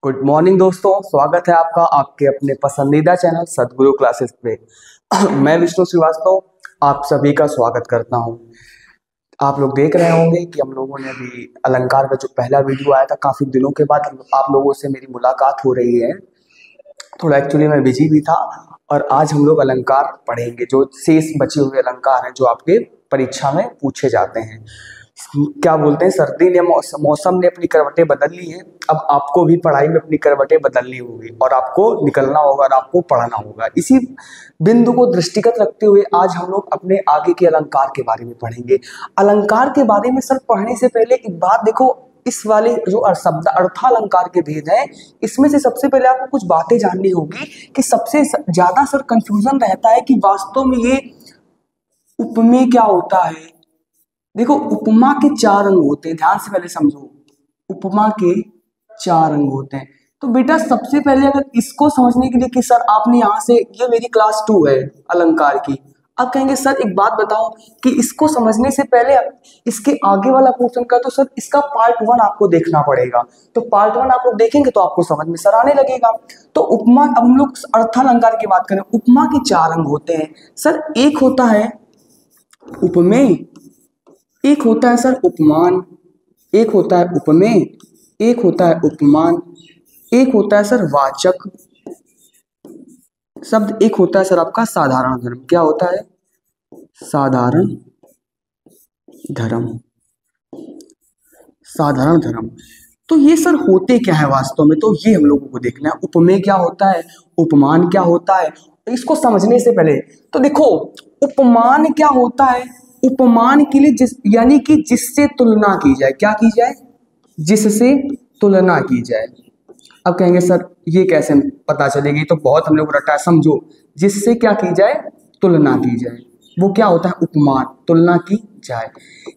Good morning दोस्तों, स्वागत है आपका आपके अपने पसंदीदा चैनल सदगुरु क्लासेस पे। मैं विष्णु श्रीवास्तव आप सभी का स्वागत करता हूं। आप लोग देख रहे होंगे कि हम लोगों ने अभी अलंकार का जो पहला वीडियो आया था, काफी दिनों के बाद आप लोगों से मेरी मुलाकात हो रही है। थोड़ा एक्चुअली मैं बिजी भी था और आज हम लोग अलंकार पढ़ेंगे, जो शेष बचे हुए अलंकार हैं जो आपके परीक्षा में पूछे जाते हैं। क्या बोलते हैं, सर्दी ने मौसम ने अपनी करवटें बदल ली हैं। अब आपको भी पढ़ाई में अपनी करवटें बदलनी होगी और आपको निकलना होगा और आपको पढ़ना होगा। इसी बिंदु को दृष्टिगत रखते हुए आज हम लोग अपने आगे के अलंकार के बारे में पढ़ेंगे। अलंकार के बारे में सर पढ़ने से पहले एक बात देखो, इस वाले जो शब्द अर्थालंकार के भेद है, इसमें से सबसे पहले आपको कुछ बातें जाननी होगी कि सबसे ज्यादा सर कंफ्यूजन रहता है कि वास्तव में ये उपमेय क्या होता है। देखो, उपमा के चार अंग होते हैं, ध्यान से पहले समझो। उपमा के चार अंग होते हैं। तो बेटा सबसे पहले अगर इसको समझने के लिए कि सर आपने यहाँ से, ये मेरी क्लास 2 है अलंकार की, अब कहेंगे सर एक बात बताओ कि इसको समझने से पहले इसके आगे वाला पोर्शन का, तो सर इसका पार्ट 1 आपको देखना पड़ेगा। तो पार्ट 1 आप लोग देखेंगे तो आपको समझ में सर आने लगेगा। तो उपमा, अब हम लोग अर्थालंकार की बात करें, उपमा के चार अंग होते हैं सर। एक होता है उपमेय, एक होता है सर उपमान, एक होता है उपमेय, एक होता है उपमान, एक होता है सर वाचक शब्द, एक होता है सर आपका साधारण धर्म। क्या होता है? साधारण धर्म। साधारण धर्म। तो ये सर होते क्या है वास्तव में, तो ये हम लोगों को देखना है। उपमेय क्या होता है, उपमान क्या होता है, इसको समझने से पहले तो देखो उपमान क्या होता है। उपमान के लिए यानी कि जिससे तुलना की जाए। क्या की जाए? जिससे तुलना की जाए। अब कहेंगे सर ये कैसे पता चलेगी, तो बहुत हम लोग रटा। समझो, जिससे क्या की जाए? तुलना की जाए। वो क्या होता है? उपमान। तुलना की जाए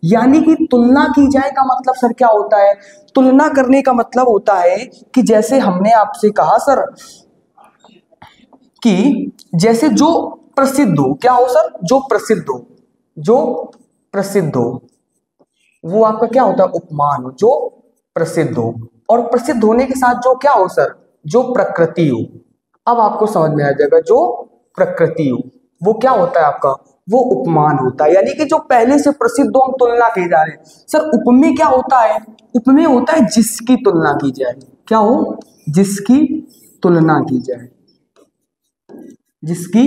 यानी कि तुलना की जाए का मतलब सर क्या होता है? तुलना करने का मतलब होता है कि जैसे हमने आपसे कहा सर कि जैसे जो प्रसिद्ध हो, क्या हो सर? जो प्रसिद्ध हो, जो प्रसिद्ध हो वो आपका क्या होता है? उपमान हो। जो प्रसिद्ध हो, और प्रसिद्ध होने के साथ जो क्या हो सर? जो प्रकृति हो। अब आपको समझ में आ जाएगा, जो प्रकृति हो वो क्या होता है आपका? वो उपमान होता है। यानी कि जो पहले से प्रसिद्ध हो, हम तुलना की जा रहे हैं। सर उपमेय क्या होता है? उपमेय होता है जिसकी तुलना की जाए। क्या हो? जिसकी तुलना की जाए। जिसकी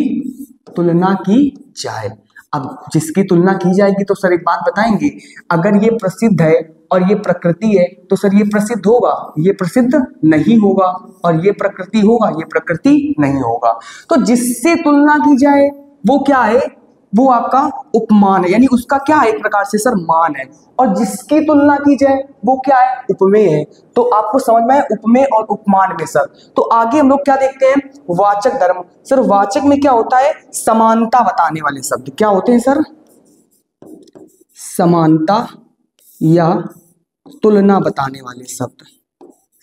तुलना की जाए। अब जिसकी तुलना की जाएगी तो सर एक बात बताएंगे, अगर ये प्रसिद्ध है और ये प्रकृति है तो सर ये प्रसिद्ध होगा, ये प्रसिद्ध नहीं होगा, और ये प्रकृति होगा, ये प्रकृति नहीं होगा। तो जिससे तुलना की जाए वो क्या है? वो आपका उपमान है, यानी उसका क्या है? एक प्रकार से सर मान है। और जिसकी तुलना की जाए वो क्या है? उपमेय है। तो आपको समझ में है उपमेय और उपमान में सर। तो आगे हम लोग क्या देखते हैं? वाचक धर्म। सर वाचक में क्या होता है? समानता बताने वाले शब्द। क्या होते हैं सर? समानता या तुलना बताने वाले शब्द।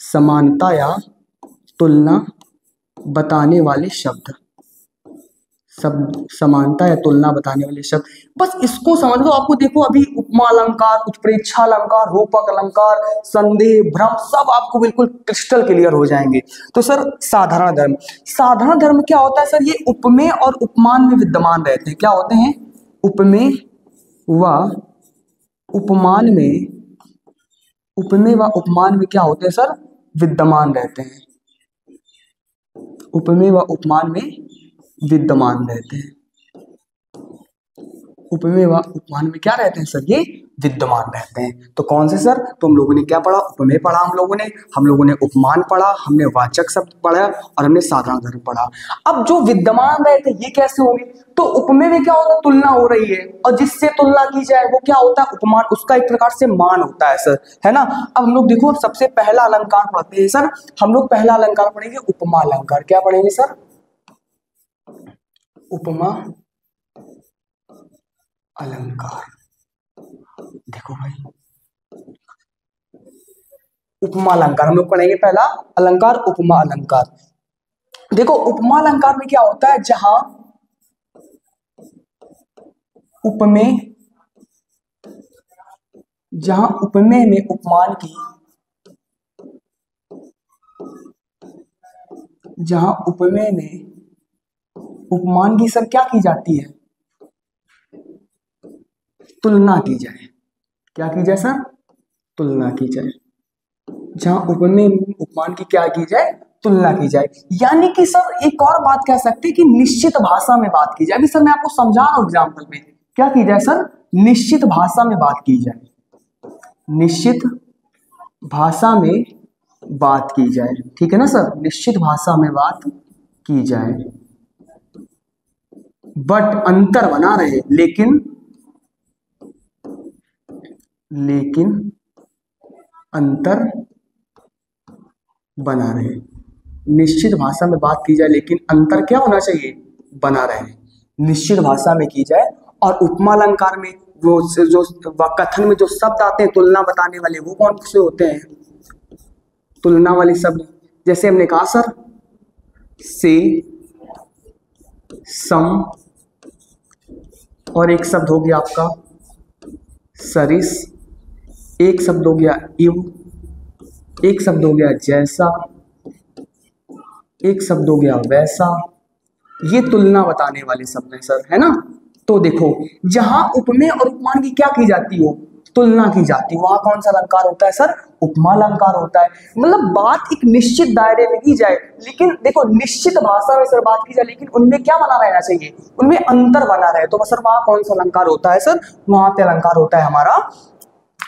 समानता या तुलना बताने वाले शब्द। सब समानता या तुलना बताने वाले शब्द, बस इसको समझ लो। आपको देखो अभी उपमा अलंकार, उत्प्रेक्षा अलंकार, रूपक अलंकार, संदेह, भ्रम, सब आपको बिल्कुल क्रिस्टल क्लियर हो जाएंगे। तो सर साधारण धर्म। साधारण धर्म क्या होता है सर? ये उपमेय और उपमान में विद्यमान रहते हैं। क्या होते हैं? उपमेय व उपमान में, उपमेय व उपमान में क्या होते हैं सर? विद्यमान रहते हैं। उपमेय व उपमान में विद्यमान रहते हैं। उपमेय व उपमान में क्या रहते हैं सर? ये विद्यमान रहते हैं। तो कौन से सर? तो हम लोगों ने क्या पढ़ा? उपमेय पढ़ा हम लोगों ने उपमान पढ़ा, हमने वाचक शब्द पढ़ा और हमने साधारण धर्म पढ़ा। अब जो विद्यमान रहते हैं ये कैसे होंगे? तो उपमेय में क्या होता है? तुलना हो रही है, और जिससे तुलना की जाए वो क्या होता है? उपमान। उसका एक प्रकार से मान होता है सर, है ना। अब हम लोग देखो सबसे पहला अलंकार पढ़ते हैं सर। हम लोग पहला अलंकार पढ़ेंगे उपमा अलंकार। क्या पढ़ेंगे सर? उपमा अलंकार। देखो भाई, उपमा अलंकार हम लोग पढ़ेंगे। पहला अलंकार उपमा अलंकार। देखो उपमा अलंकार में क्या होता है? जहां उपमेय, जहां उपमेय में उपमान की जहां उपमेय में उपमान की सर क्या की जाती है, तुलना की जाए। क्या की जाए सर, तुलना की जाए। जहां उपमेय उपमान की क्या की जाए, तुलना की जाए। यानी कि सर एक और बात कह सकते हैं कि निश्चित भाषा में बात की जाए। अभी सर मैं आपको समझा रहा हूं एग्जाम्पल में, क्या की जाए सर, निश्चित भाषा में बात की जाए, निश्चित भाषा में बात की जाए। ठीक है ना सर, निश्चित भाषा में बात की जाए, बट अंतर बना रहे, लेकिन अंतर बना रहे। निश्चित भाषा में बात की जाए लेकिन अंतर क्या होना चाहिए, बना रहे। निश्चित भाषा में की जाए। और उपमा अलंकार में वो जो कथन में जो शब्द आते हैं तुलना बताने वाले, वो कौन से होते हैं, तुलना वाले शब्द। जैसे हमने कहा सर, से, सम, और एक शब्द हो गया आपका सरिस, एक शब्द हो गया इव, एक शब्द हो गया जैसा, एक शब्द हो गया वैसा। ये तुलना बताने वाले शब्द हैं सर, है ना। तो देखो, जहां उपमेय और उपमान की क्या की जाती हो, तुलना की जाती, वहां कौन सा अलंकार होता है सर, उपमा अलंकार होता है। मतलब बात एक निश्चित दायरे में की जाए, लेकिन देखो निश्चित भाषा में सर बात की जाए, लेकिन उनमें क्या बना रहना चाहिए, उनमें अंतर बना रहे। तो सर वहां कौन सा अलंकार होता है सर, वहां पे अलंकार होता है हमारा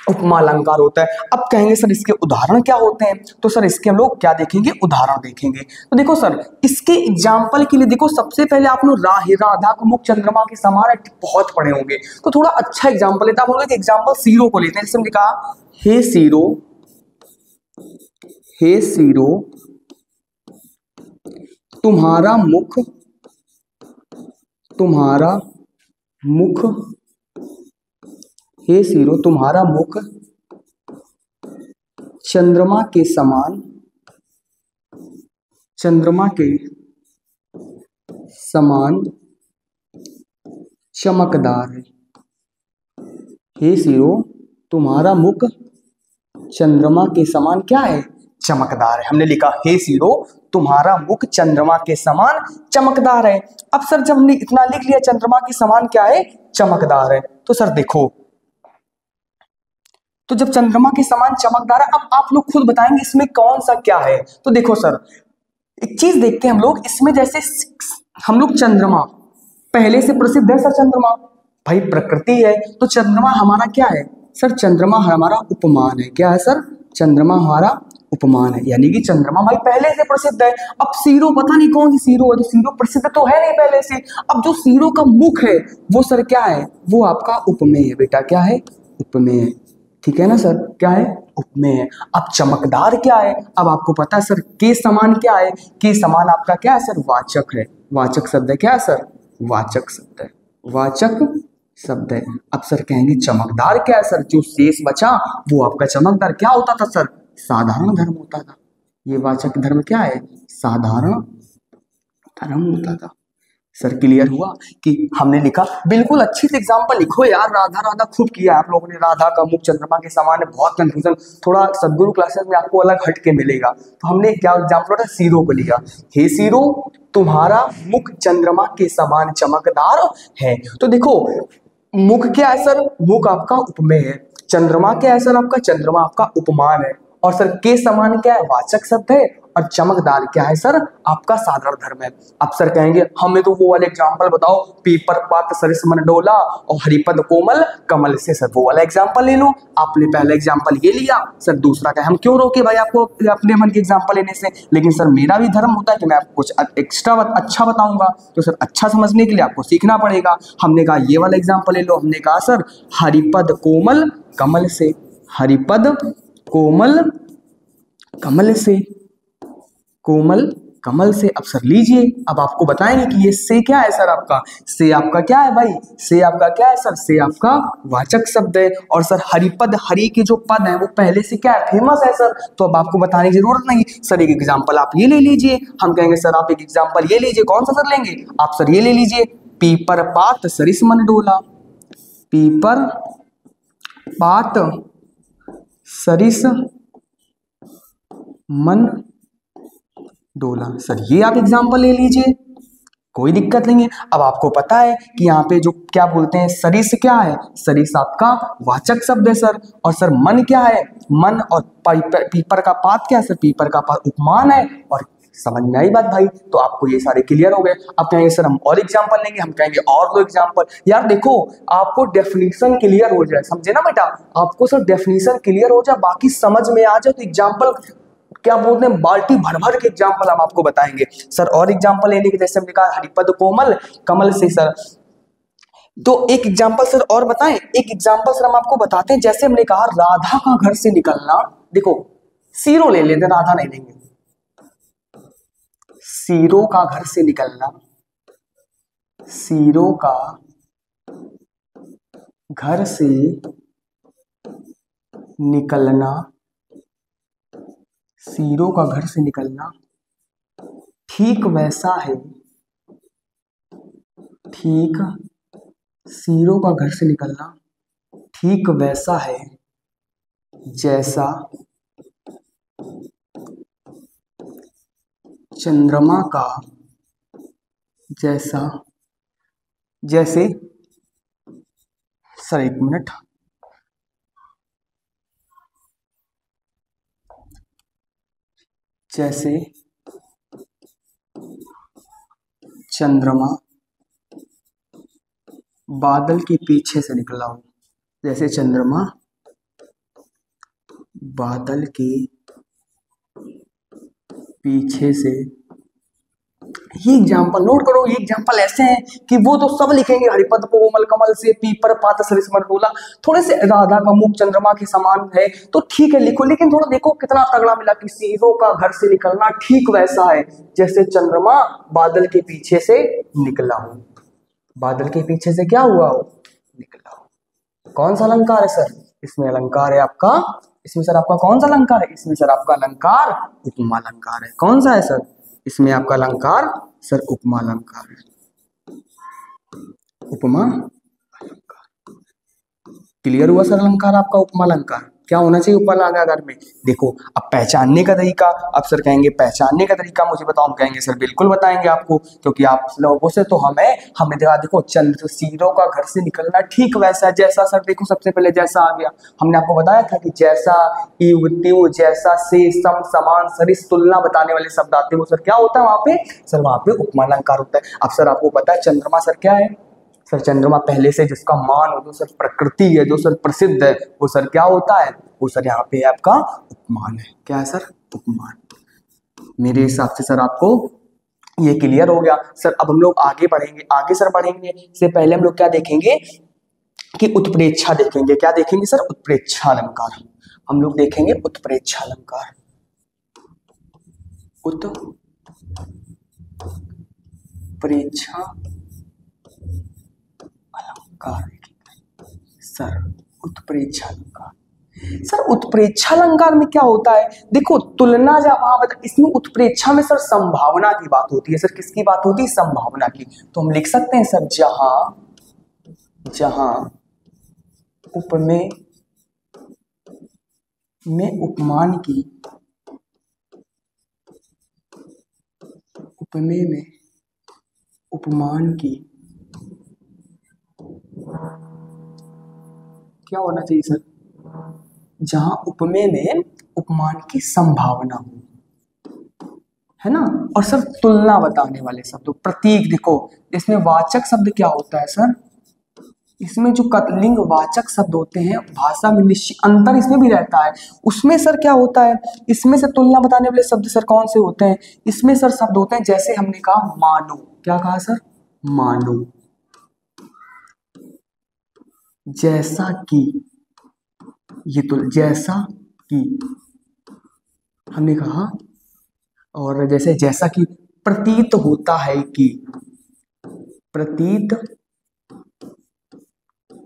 उपमा अलंकार होता है। अब कहेंगे सर इसके उदाहरण क्या होते हैं, तो सर इसके हम लोग क्या देखेंगे, उदाहरण देखेंगे। तो देखो सर, इसके एग्जाम्पल के लिए देखो, सबसे पहले आप लोग राधा को मुख चंद्रमा के समान बहुत पढ़े होंगे, तो थोड़ा अच्छा एग्जाम्पल लेते हैं। आप लोग एग्जाम्पल सीरो को लेते हैं। जैसे हमने कहा, हे सीरो, हे सीरो तुम्हारा मुख, तुम्हारा मुख, हे सीरो तुम्हारा मुख चंद्रमा के समान, चंद्रमा के समान चमकदार है। हे सीरो तुम्हारा मुख चंद्रमा के समान क्या है, चमकदार है। हमने लिखा हे सीरो तुम्हारा मुख चंद्रमा के समान चमकदार है। अब सर जब हमने इतना लिख लिया, चंद्रमा के समान क्या है, चमकदार है, तो सर देखो, तो जब चंद्रमा के समान चमकदार है, अब आप लोग खुद बताएंगे इसमें कौन सा क्या है। तो देखो सर, एक चीज देखते हैं हम लोग इसमें, जैसे हम लोग चंद्रमा पहले से प्रसिद्ध है सर, चंद्रमा भाई प्रकृति है, तो चंद्रमा हमारा क्या है सर, चंद्रमा हमारा उपमान है। क्या है सर, चंद्रमा हमारा उपमान है, यानी कि चंद्रमा भाई पहले से प्रसिद्ध है। अब सीरो पता नहीं कौन सी सीरो है, तो सीरो प्रसिद्ध तो है नहीं पहले से। अब जो सीरो का मुख है वो सर क्या है, वो आपका उपमेय है बेटा। क्या है, उपमेय है। ठीक है ना सर, क्या है, उपमेय है। अब चमकदार क्या है, अब आपको पता है सर, के समान क्या है, के समान आपका क्या है सर, वाचक है। वाचक शब्द है, क्या है सर, वाचक शब्द है, वाचक शब्द है। अब सर कहेंगे चमकदार क्या है सर, जो शेष बचा वो आपका चमकदार क्या होता था सर, साधारण धर्म होता था। ये वाचक धर्म क्या है, साधारण धर्म होता था। सर क्लियर हुआ कि हमने लिखा, बिल्कुल अच्छी से एग्जांपल लिखो यार। राधा राधा खूब किया आप लोगों ने, राधा का मुख चंद्रमा के समान है, बहुत कंफ्यूजन थोड़ा सदगुरु क्लासेस में आपको अलग हट के मिलेगा। तो हमने क्या एग्जांपल था, सीरो को लिया, हे सीरो तुम्हारा मुख चंद्रमा के समान चमकदार है। तो देखो मुख क्या है सर, मुख आपका उपमेय है। चंद्रमा क्या है सर आपका, चंद्रमा आपका उपमान है। और सर के समान क्या है, वाचक शब्द है। और चमकदार क्या है सर, आपका साधारण धर्म है। अब सर कहेंगे हमें तो वो वाले एग्जांपल बताओ, पीपर पात सरिस मन डोला और हरिपद कोमल कमल से, सर वो वाला एग्जांपल ले लो। आपने पहला एग्जांपल ये लिया, सर दूसरा का हम क्यों रोके भाई आपको अपने मन के एग्जांपल लेने से। लेकिन सर मेरा भी धर्म होता है कि मैं आपको कुछ एक्स्ट्रा अच्छा बताऊंगा, तो सर अच्छा समझने के लिए आपको सीखना पड़ेगा। हमने कहा ये वाला एग्जाम्पल ले लो, हमने कहा सर हरिपद कोमल कमल से, हरिपद कोमल कमल से, कोमल कमल से। अब सर लीजिए, अब आपको बताएंगे कि ये से क्या है सर, आपका से आपका क्या है भाई, से आपका क्या है सर, से आपका वाचक शब्द है। और सर हरिपद, हरि के जो पद है वो पहले से क्या है, फेमस है सर, तो अब आपको बताने की जरूरत नहीं। सर एक एग्जाम्पल आप ये ले लीजिए, हम कहेंगे सर आप एक एग्जाम्पल ये लीजिए, कौन सा सर लेंगे आप, सर ये ले लीजिए, पीपर पात सरिस मन डोला, पीपर पात सरिस मन डोला। सर ये आप एग्जाम्पल ले लीजिए, कोई दिक्कत नहीं है। अब आपको पता है कि यहाँ पे जो क्या बोलते हैं, सरिस क्या है, सरिस आपका वाचक शब्द है सर। और सर मन क्या है, मन और पीपर का पात क्या है सर, पीपर का पात उपमान है। और समझ में आई बात भाई, तो आपको ये सारे क्लियर हो गए। अब कहेंगे सर हम और एग्जांपल लेंगे, हम कहेंगे और दो एग्जांपल। यार देखो आपको डेफिनेशन क्लियर हो जाए, समझे ना बेटा, आपको सर डेफिनेशन क्लियर हो जाए, बाकी समझ में आ जाए तो एग्जांपल क्या बोलते हैं, बाल्टी भर भर के एग्जांपल हम आपको बताएंगे सर। और एग्जांपल लेने के जैसे हमने कहा हरिपद कोमल कमल से सर, तो एक एग्जांपल सर और बताएं। एक एग्जांपल सर हम आपको बताते हैं, जैसे हमने कहा राधा का घर से निकलना। देखो सीरो ले लेते, राधा नहीं लेंगे, सीरो का घर से निकलना, सीरो का घर से निकलना, सीरो का घर से निकलना ठीक वैसा है, ठीक सीरो का घर से निकलना ठीक वैसा है जैसा चंद्रमा का, जैसा, जैसे सर एक मिनट, जैसे चंद्रमा बादल के पीछे से निकला हो, जैसे चंद्रमा बादल के पीछे से। ये एग्जाम्पल नोट करो, ये एग्जाम्पल ऐसे हैं कि वो तो सब लिखेंगे हरिपद कोमल कमल से पीपर पात सरिस मन डोला, थोड़े से राधा का मुख चंद्रमा के समान है तो ठीक है लिखो, लेकिन थोड़ा देखो कितना तगड़ा मिला कि सीरो का घर से निकलना ठीक वैसा है जैसे चंद्रमा बादल के पीछे से निकला हो। बादल के पीछे से क्या हुआ हो, निकला हो। कौन सा अलंकार है सर, इसमें अलंकार है आपका, इसमें सर आपका कौन सा अलंकार है, इसमें सर आपका अलंकार उपमा अलंकार है। कौन सा है सर, इसमें आपका अलंकार सर उपमा अलंकार है, उपमा अलंकार। क्लियर हुआ सर अलंकार आपका उपमा अलंकार क्या होना चाहिए उपमा अलंकार में। देखो अब पहचानने का तरीका, अब सर कहेंगे पहचानने का तरीका मुझे बताओ, हम कहेंगे सर बिल्कुल बताएंगे आपको, क्योंकि आप लोगों से तो हमने देखा। देखो चंद्र सीरो का घर से निकलना ठीक वैसा जैसा, सर देखो सबसे पहले जैसा आ गया, हमने आपको बताया था कि जैसा इव तिव जैसा से सम समान सरिस तुलना बताने वाले शब्द आते हैं, वो सर क्या होता है वहां पे, सर वहां पे उपमा अलंकार होता है। अब सर आपको पता है चंद्रमा सर क्या है, सर चंद्रमा पहले से जिसका मान हो, जो सर प्रकृति है, जो सर प्रसिद्ध है, वो सर क्या होता है, वो सर यहाँ पे आपका उपमान है। क्या है सर, उपमान। मेरे हिसाब से सर आपको ये क्लियर हो गया। सर अब हम लोग आगे बढ़ेंगे, आगे सर बढ़ेंगे से पहले हम लोग क्या देखेंगे कि उत्प्रेक्षा देखेंगे। क्या देखेंगे सर, उत्प्रेक्षा अलंकार। हम लोग देखेंगे उत्प्रेक्षा अलंकार, उत्प्रेक्षा अलंकार सर, उत्प्रेक्षा अलंकार। सर उत्प्रेक्षा अलंकार में क्या होता है, देखो तुलना जब वहां बता, इसमें उत्प्रेक्षा में सर संभावना की बात होती है। सर किसकी बात होती है, संभावना की। तो हम लिख सकते हैं सर जहां उपमेय में उपमान की, उपमेय में उपमान की क्या होना चाहिए सर, जहां उपमेय में उपमान की संभावना हो, है ना। और सर तुलना बताने वाले शब्द, प्रतीक। देखो इसमें वाचक शब्द क्या होता है सर, इसमें जो कतलिंग वाचक शब्द होते हैं भाषा में निश्चित अंतर इसमें भी रहता है। उसमें सर क्या होता है, इसमें से तुलना बताने वाले शब्द सर कौन से होते हैं, इसमें सर शब्द होते हैं जैसे हमने कहा मानो। क्या कहा सर, मानो, जैसा कि, ये तो जैसा कि हमने कहा, और जैसे जैसा कि प्रतीत होता है कि, प्रतीत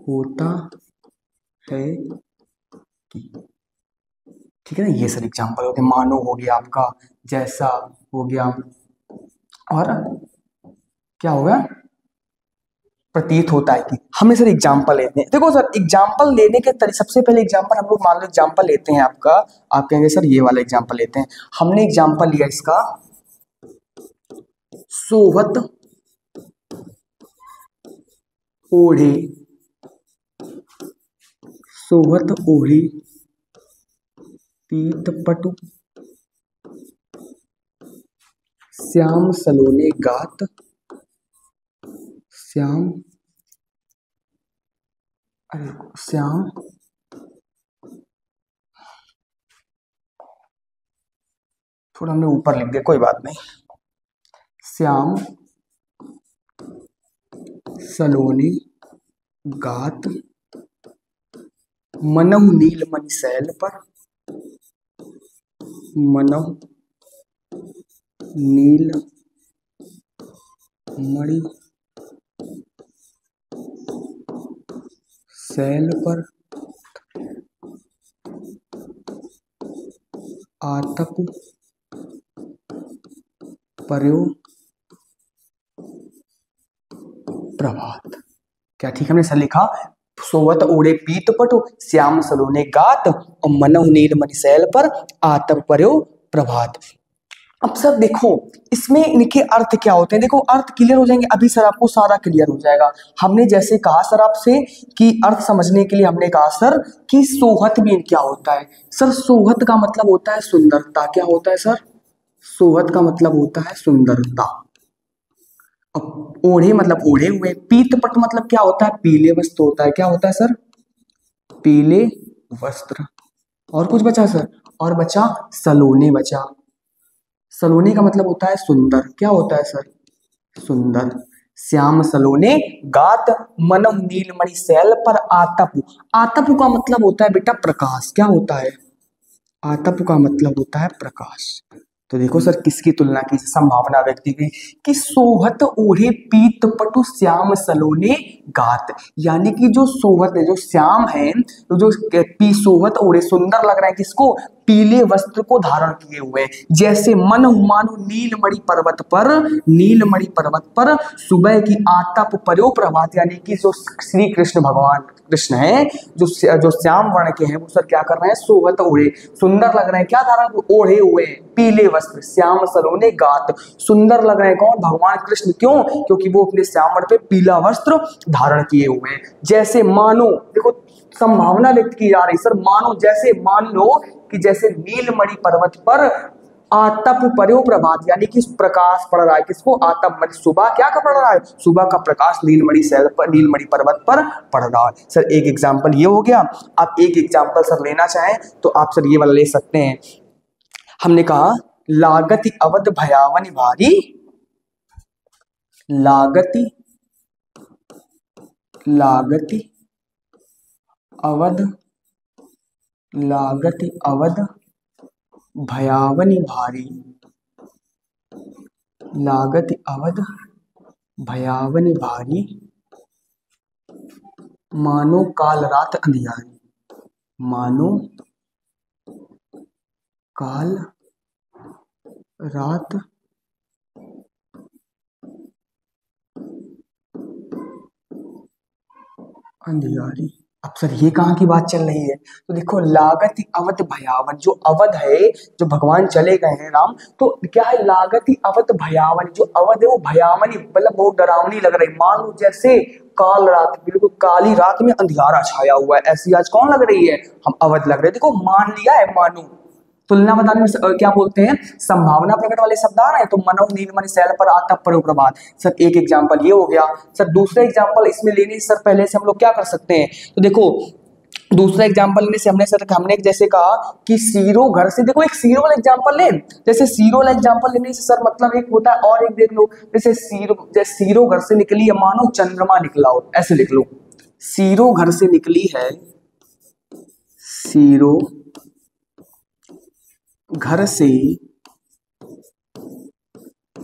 होता है कि, ठीक है ना। ये सर एग्जाम्पल होते हैं, मानो हो गया आपका, जैसा हो गया, और क्या होगा, प्रतीत होता है कि। हमें सर एग्जाम्पल लेते हैं। देखो सर एग्जाम्पल लेने के तरीके, सबसे पहले एग्जाम्पल हम लोग मान लो एग्जाम्पल लेते हैं आपका, आप कहेंगे सर ये वाला एग्जाम्पल लेते हैं। हमने एग्जाम्पल लिया इसका सोहत ओढ़े, सोहत ओढ़े पीत पटु, श्याम सलोने गात, श्याम, श्याम थोड़ा हमने ऊपर लिख दिया, कोई बात नहीं। श्याम सलोने गात, मनहु नीलमणि शैल पर, मनहु नीलमणि शैल पर, आतप पर्यो प्रभात। क्या ठीक हमने सर लिखा? सोवत ओढ़े पीत पटु, श्याम सलोने गात, और मनहु नीलमणि शैल पर, आतप पर्यो प्रभात। अब सर देखो इसमें इनके अर्थ क्या होते हैं, देखो अर्थ क्लियर हो जाएंगे अभी सर, आपको सारा क्लियर हो जाएगा। हमने जैसे कहा सर आपसे कि अर्थ समझने के लिए हमने कहा सर कि सोहत में क्या होता है। सर सोहत का मतलब होता है सुंदरता। क्या होता है सर? सोहत का मतलब होता है सुंदरता। अब ओढ़े मतलब ओढ़े हुए, पीतपट मतलब क्या होता है? पीले वस्त्र होता है। क्या होता है सर? पीले वस्त्र। और कुछ बचा सर? और बचा सलोने बचा। सलोने का मतलब होता है सुंदर। क्या होता है सर? सुंदर। श्याम सलोने गात, मनहु नीलमणि शैल पर, आतपु। आतपु का मतलब होता है बेटा प्रकाश। क्या होता है? आतपु का मतलब होता है प्रकाश। तो देखो सर किसकी तुलना की संभावना व्यक्त की कि सोहत ओढ़े पीत पटु, श्याम सलोने गात। यानी कि जो सोहत है, जो श्याम है, जो सोहत ओढ़े सुंदर लग रहा है किसको? पीले वस्त्र को धारण किए हुए, जैसे मन मानो नीलमणि पर्वत पर, नीलमणि पर्वत पर सुबह की आतप पर्यो प्रभात। यानी कि जो श्री कृष्ण भगवान कृष्ण है, जो श्याम वर्ण के हैं, वो सर क्या कर रहे हैं? सोहत ओढ़े, सुंदर लग रहे हैं। क्या धारण? ओढ़े हुए पीले वस्त्र, श्याम सलोने गात। सुंदर लग रहे हैं कौन? भगवान कृष्ण। क्यों? क्योंकि वो अपने श्याम वर्ण पे पीला वस्त्र धारण किए हुए हैं। जैसे मानो, देखो संभावना व्यक्त की जा रही सर, मानो जैसे, मान लो कि जैसे नीलमणि पर्वत पर आतप पर्यो प्रभात, यानी कि प्रकाश पड़ रहा है। किसको? आतप, मतलब सुबह क्या का पड़ रहा है? सुबह का प्रकाश नीलमणि शैल पर, नीलमणि पर्वत पर पड़ रहा है। सर एक एग्जाम्पल ये हो गया। आप एक एग्जाम्पल सर लेना चाहें तो आप सर ये वाला ले सकते हैं। हमने कहा लागति अवध भयावन भारी, लागति अवध, लागति अवध भयावनी भारी, लागति अवध भयावनी भारी, मानो काल रात अंधियारी, मानो काल रात अंधियारी। अब सर ये कहाँ की बात चल रही है? तो देखो लागति अवध भयावन, जो अवध है, जो भगवान चले गए हैं राम, तो क्या है? लागति अवध भयावन, जो अवध है वो भयावनी, मतलब बहुत डरावनी लग रही। मानो जैसे काल रात, बिल्कुल काली रात में अंधियारा छाया हुआ है, ऐसी आज कौन लग रही है? हम अवध लग रहे हैं। देखो मान लिया है, मानो। तुलना बताने में क्या बोलते हैं? संभावना प्रकट वाले शब्द आ रहे हैं, तो मनहु नीलमणि शैल पर, आतप पर्यो प्रभात। सर एक एग्जांपल ये हो गया। सर दूसरा एग्जांपल इसमें लेने से सर पहले से हम लोग क्या कर सकते हैं? तो देखो दूसरा एग्जांपल लेने से हमने जैसे कहा कि सीरो घर से, देखो एक सीरो वाला एग्जांपल ले, जैसे सीरो वाला एग्जांपल लेने से सर मतलब एक होता है, और एक देख लो, जैसे सीरो घर से निकली है, मानो चंद्रमा निकला हो, ऐसे लिख लो। सीरो घर से निकली है, सीरो घर से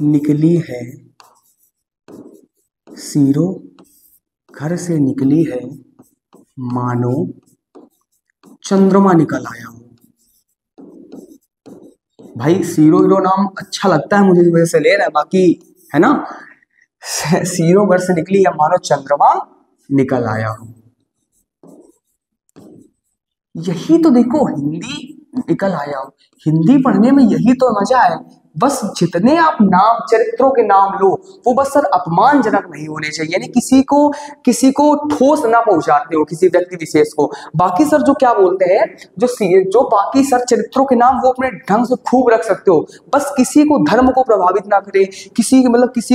निकली है, सीरो घर से निकली है, मानो चंद्रमा निकल आया हो। भाई सीरो हीरो नाम अच्छा लगता है मुझे, इस वजह से ले रहा है, बाकी है ना। सीरो घर से निकली है, मानो चंद्रमा निकल आया हो। यही तो देखो हिंदी निकल आया हो, हिंदी पढ़ने में यही तो मजा है। बस जितने आप नाम चरित्रों के नाम लो वो बस सर अपमानजनक नहीं होने चाहिए, यानी किसी को ठोस ना पहुंचाते हो किसी व्यक्ति विशेष को। बाकी सर जो क्या बोलते हैं, जो बाकी सर चरित्रों के नाम वो अपने ढंग से खूब रख सकते हो, बस किसी को धर्म को प्रभावित ना करे, किसी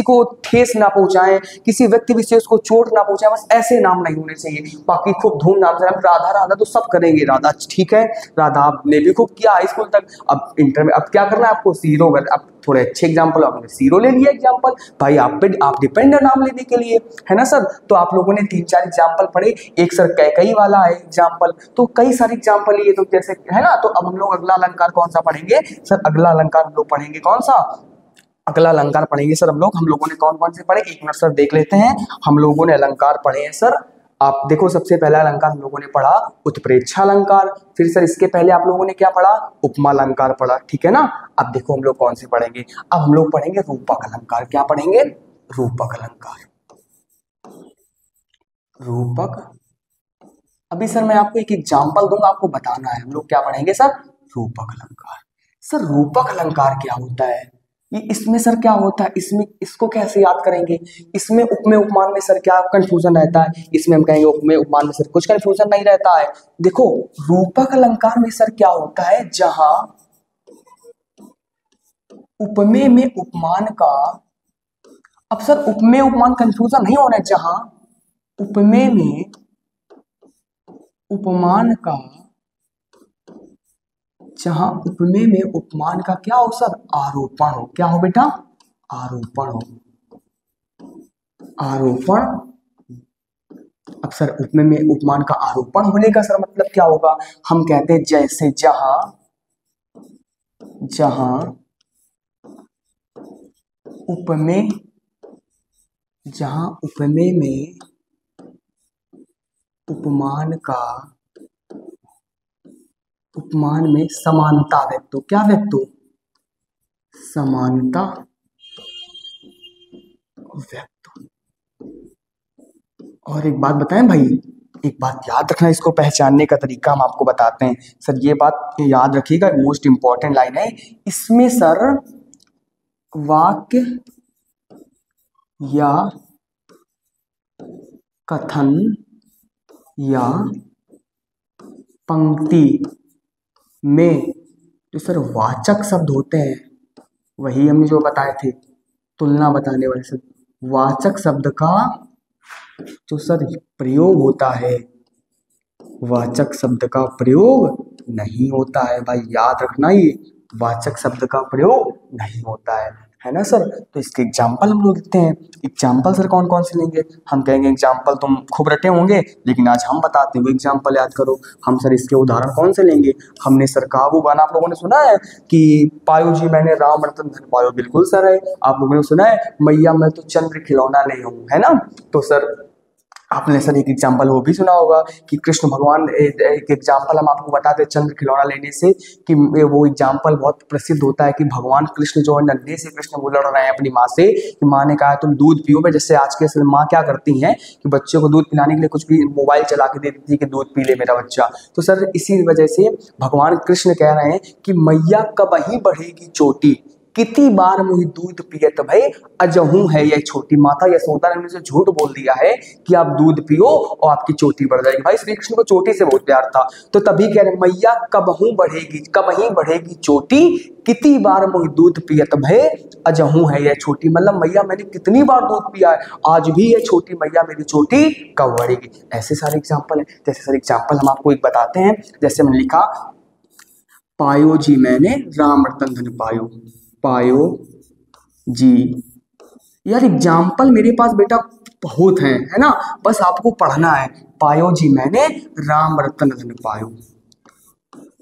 को ठेस ना पहुंचाए, किसी व्यक्ति विशेष को चोट ना पहुंचाए, बस ऐसे नाम नहीं होने चाहिए। बाकी खूब धूमधाम से राधा राधा तो सब करेंगे, राधा ठीक है, राधा आपने भी खूब किया हाई स्कूल तक, अब इंटर में अब क्या करना है आपको, जीरो कर, अब थोड़े अच्छे एग्जाम्पल आपने जीरो ले लिया एग्जाम्पल, भाई आप डिपेंड है नाम लेने के लिए, है ना सर। तो आप लोगों ने 3-4 एग्जाम्पल पढ़े, एक सर कैकई वाला है एग्जाम्पल, तो कई सारे एग्जाम्पल लिए, तो जैसे है ना। तो अब हम लोग अगला अलंकार कौन सा पढ़ेंगे सर, अगला अलंकार हम लोग पढ़ेंगे कौन सा, अगला अलंकार पढ़ेंगे सर हम लोगों ने कौन कौन से पढ़े, एक मिनट सर देख लेते हैं। हम लोगों ने अलंकार पढ़े हैं सर, आप देखो सबसे पहला अलंकार हम लोगों ने पढ़ा उत्प्रेक्षा अलंकार, फिर सर इसके पहले आप लोगों ने क्या पढ़ा, उपमा अलंकार पढ़ा, ठीक है ना। अब देखो हम लोग कौन से पढ़ेंगे, अब हम लोग पढ़ेंगे रूपक अलंकार। क्या पढ़ेंगे, रूपक अलंकार, रूपक। अभी सर मैं आपको एक एग्जाम्पल दूंगा, आपको बताना है हम लोग क्या पढ़ेंगे सर, रूपक अलंकार। सर रूपक अलंकार क्या होता है, ये इसमें सर क्या होता है, इसमें इसको कैसे याद करेंगे, इसमें उपमेय उपमान में सर क्या कंफ्यूजन रहता है, इसमें हम कहेंगे उपमेय उपमान में सर कुछ कंफ्यूजन नहीं रहता है। देखो रूपक अलंकार में सर क्या होता है, जहां उपमेय में उपमान का, अब सर उपमेय उपमान कंफ्यूजन नहीं होना है, जहां उपमेय में उपमान का, जहां उपमेय में उपमान का क्या हो सर, आरोपण हो। क्या हो बेटा, आरोपण हो, आरोपण। अब सर उपमेय में उपमान का आरोपण होने का सर मतलब क्या होगा, हम कहते हैं जैसे जहां उपमेय में उपमान में समानता व्यक्त हो, क्या व्यक्त हो, समानता व्यक्त हो। और एक बात बताएं भाई, एक बात याद रखना, इसको पहचानने का तरीका हम आपको बताते हैं सर, ये बात याद रखिएगा, मोस्ट इंपॉर्टेंट लाइन है इसमें सर, वाक्य या कथन या पंक्ति में जो सर वाचक शब्द होते हैं, वही हमने जो बताए थे तुलना बताने वाले से, वाचक शब्द का जो सर प्रयोग होता है, वाचक शब्द का प्रयोग नहीं होता है भाई, याद रखना, ये वाचक शब्द का प्रयोग नहीं होता है ना सर। तो इसके एग्जाम्पल हम लोग देखते हैं, एग्जाम्पल सर कौन कौन से लेंगे, हम कहेंगे एग्जाम्पल तुम खूब रटे होंगे लेकिन आज हम बताते हैं वो एग्जाम्पल याद करो। हम सर इसके उदाहरण कौन से लेंगे, हमने सर कहा वो गाना आप लोगों ने सुना है कि पायो जी मैंने राम रतन धन पायो, बिल्कुल सर है, आप लोगों ने सुना है मैया मैं तो चंद्र खिलौना ले हूँ, है ना। तो सर आपने सर एक एग्जाम्पल वो भी सुना होगा कि कृष्ण भगवान, एक एग्जाम्पल हम आपको बताते हैं चंद्र खिलौना लेने से, कि वो एग्जाम्पल बहुत प्रसिद्ध होता है कि भगवान कृष्ण जो है नन्हे से कृष्ण वो लड़ रहे हैं अपनी माँ से, कि माँ ने कहा तुम दूध पियो, जैसे आज के असल माँ क्या करती हैं कि बच्चे को दूध पिलाने के लिए कुछ भी मोबाइल चला के दे देती है कि दूध पी ले मेरा बच्चा। तो सर इसी वजह से भगवान कृष्ण कह रहे हैं कि मैया कब ही बढ़ेगी चोटी, कितनी बार मुझे दूध पियत भई अजहू है यह छोटी। माता यशोदा ने मुझे झूठ बोल दिया है कि आप दूध पियो और आपकी चोटी बढ़ जाएगी। भाई श्री कृष्ण को चोटी से बहुत प्यार था, तो तभी कह रहे मैया कब ही बढ़ेगी चोटी, कितनी बार मुझे दूध पियत भई अजहू है यह छोटी, मतलब मैया मैंने कितनी बार दूध पिया है, आज भी ये छोटी मैया मेरी चोटी कब बढ़ेगी। ऐसे सारे एग्जाम्पल है। जैसे सर एग्जाम्पल हम आपको एक बताते हैं, जैसे मैंने लिखा पायो जी मैंने राम रतन धन पायो, पायो जी। यार एग्जाम्पल मेरे पास बेटा बहुत हैं, है ना, बस आपको पढ़ना है। पायो जी मैंने राम रतन धन पायो,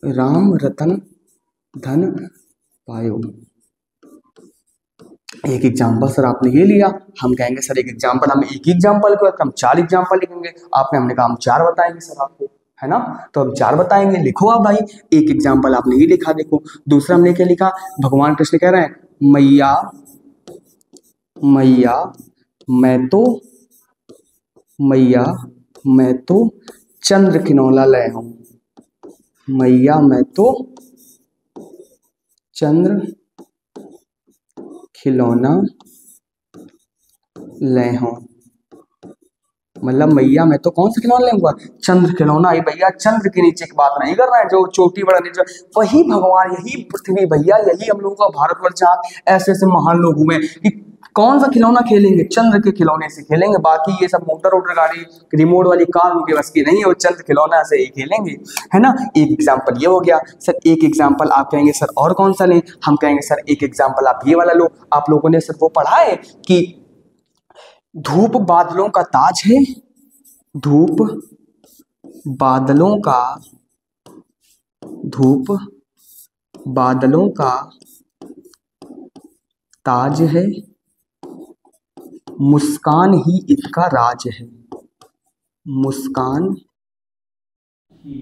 राम रतन धन पायो। एक एग्जाम्पल सर आपने ये लिया, हम कहेंगे सर एक एग्जाम्पल, हम एक ही एग्जाम्पल को हम 4 एग्जाम्पल लिखेंगे, हमने कहा हम 4 बताएंगे सर आपको, है ना। तो हम 4 बताएंगे, लिखो आप भाई, एक एग्जाम्पल आपने ये लिखा, देखो दूसरा हमने क्या लिखा, भगवान कृष्ण कह रहे हैं मैया मैं तो चंद्र खिलौना ले हूं, मैया मैं तो चंद्र खिलौना ले हो, मतलब मैया मैं तो कौन सा खिलौना लेंगे, चंद्र खिलौना। ही भैया चंद्र के नीचे की बात नहीं कर रहे हैं, जो चोटी बड़ा नीचे, वही भगवान, यही पृथ्वी भैया, यही हम लोगों का भारतवर्ष, जहाँ ऐसे ऐसे महान लोग हुए कि कौन सा खिलौना खेलेंगे, चंद्र के खिलौने से खेलेंगे। बाकी ये सब मोटर वोटर गाड़ी रिमोट वाली कार उनके बस की नहीं है, वो चंद्र खिलौना से ही खेलेंगे, है ना। एक एग्जाम्पल ये हो गया सर। एक एग्जाम्पल आप कहेंगे सर और कौन सा लें, हम कहेंगे सर एक एग्जाम्पल आप ये वाला लो। आप लोगों ने सर वो पढ़ा है कि धूप बादलों का ताज है, धूप बादलों का, धूप बादलों का ताज है, मुस्कान ही इसका राज है, मुस्कान ही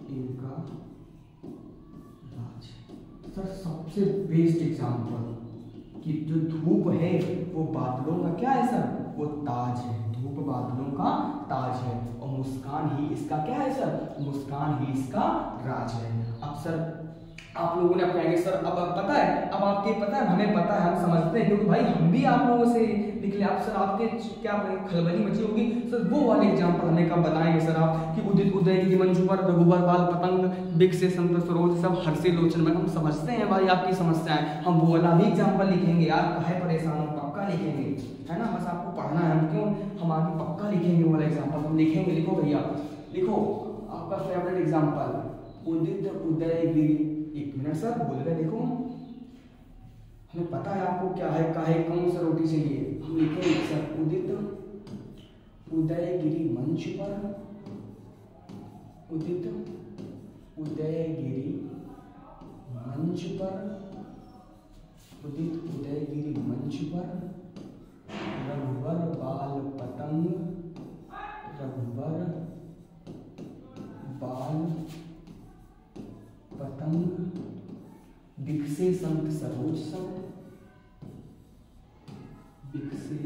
इनका राज है। सर सबसे बेस्ट एग्जाम्पल कि जो धूप है वो बादलों का क्या है सर, वो ताज है, धूप बादलों का ताज है, और मुस्कान ही इसका क्या है सर, मुस्कान ही इसका राज है। अब सर आप लोगों ने अब कहेंगे सर अब पता है, अब आपके पता है, हमें पता है, हम समझते हैं, क्योंकि भाई हम भी आप लोगों से लिख ले। आप सर आपके क्या खलबली मची होगी सर, वो वाले एग्जाम्पल हमें कब बताएंगे सर आप, कि उदित उदय की मंजू पर रघुबर बाल पतंग बिक से संत सरोज सब हर्षे लोचन में। हम समझते हैं भाई आपकी समस्याएं, हम वो वाला भी एग्जाम्पल लिखेंगे यार, काहे परेशान हो, पक्का लिखेंगे, है ना। बस आपको पढ़ना है, हम क्यों, हम आगे पक्का लिखेंगे वो वाला एग्जाम्पल, हम लिखेंगे। लिखो भैया लिखो, आपका फेवरेट एग्जाम्पल उदित उदय गिरी। एक मिनट सर बोल रहे, देखो हमें पता है आपको क्या है, काहे कौन सा रोटी चाहिए, हम लिखेंगे सर उदित उदयगिरी मंच पर, उदित उदयगिरी मंच पर, उदित उदयगिरी मंच पर रघुबर बाल पतंग, रघुबर बाल पतंग बिकसे संत सरोज सब, बिकसे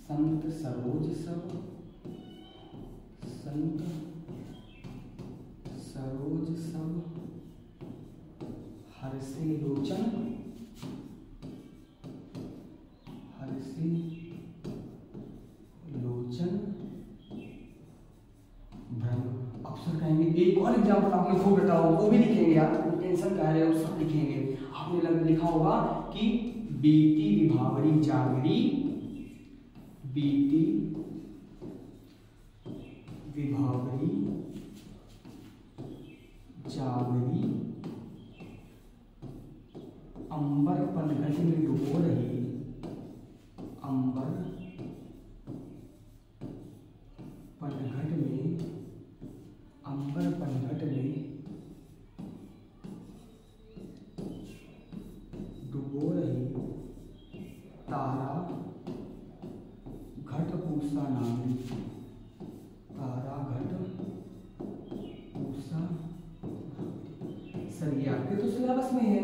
संत सरोज सब, संत सरोज सब हर्षे लोचन, हर्षे लोचन भ्रम। अफसर कहेंगे एक और एग्जाम्पल आपने खूब बेटा हो, वो भी लिखेंगे यार, टेंशन क्या है, सब लिखेंगे। आपने लिखा होगा कि बीती विभावरी जागरी, बीती विभावरी जागरी अंबर पनघट में डुबो रही, अंबर पनघट में, अंबर पनघट में डुबो रही तारा घट पूसा नामी, तारा घट पूसा। सर ये आपके तो सिलेबस में है,